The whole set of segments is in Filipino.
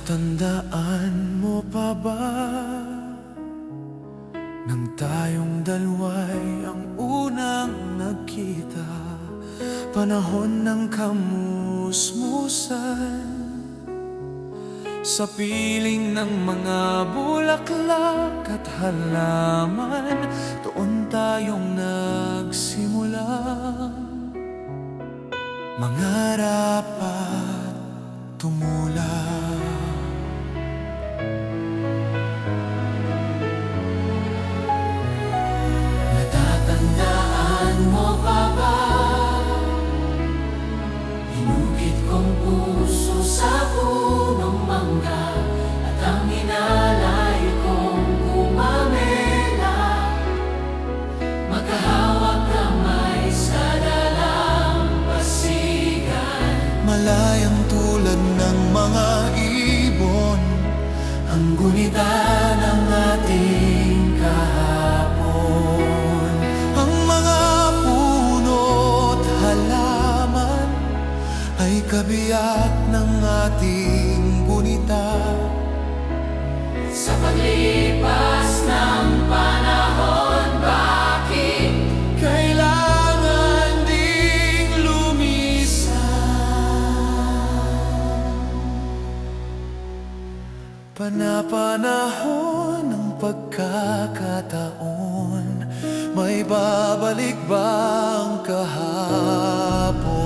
Natatandaan mo pa ba nang tayong dalawa'y ang unang nagkita? Panahon ng kamusmusan, sa piling ng mga bulaklak at halaman, doon tayong nagsimula mangarap at tumula. Natatandaan mo pa ba? Hinukit kong puso sa punong mangga, at ang inalay kong gumamela, magkahawak kamay sa dalampasigan. Malayang tulad ng mga ibon, ang gunita ng ating kahapon. Ang mga puno't halaman ay kabiyak ng ating gunita. Sa paglipas ng panahon, bakit kailangan ding lumisan? Panapanahon ng pagkakataon, may babalik bang kahapon?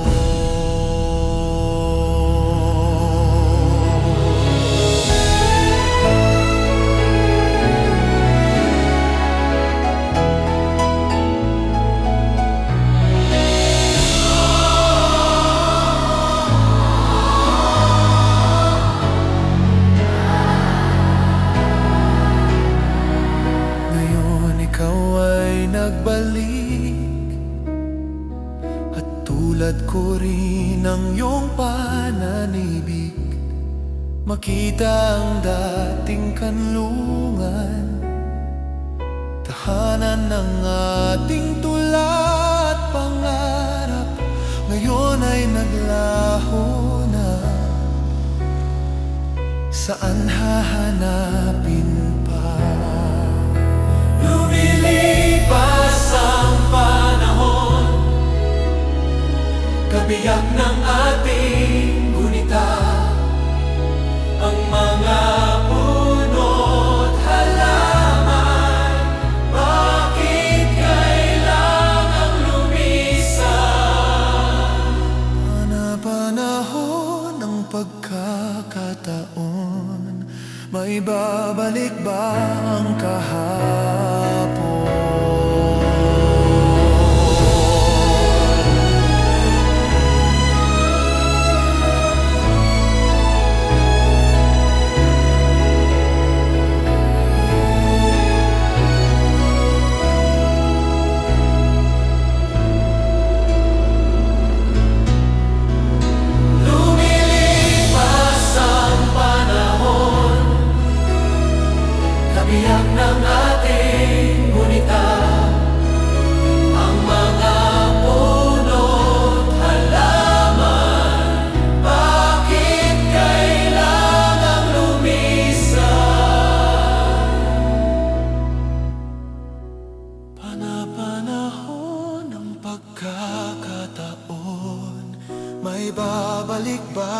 Nagbalik, at tulad ko rin ang iyong pananibig, makita ang dating kanlungan, tahanan ng ating tula at pangarap, ngayon ay naglaho na. Saan hahanapin pa? Lumilipas ang panahon, kabiyak ng ating gunita. Ang mga puno't halaman, bakit kailangang lumisan? Panahon ng pagkakataon, may babalik ba ang kahapon? Kabiyak ng ating gunita. Ang mga puno't halaman, bakit kailangang lumisan? Panapanahon ng pagkakataon, may babalik ba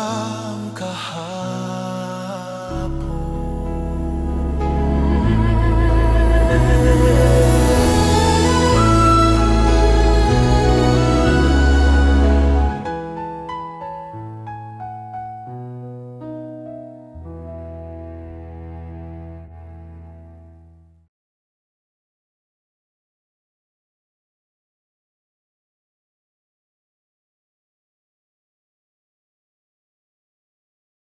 ang kahapon?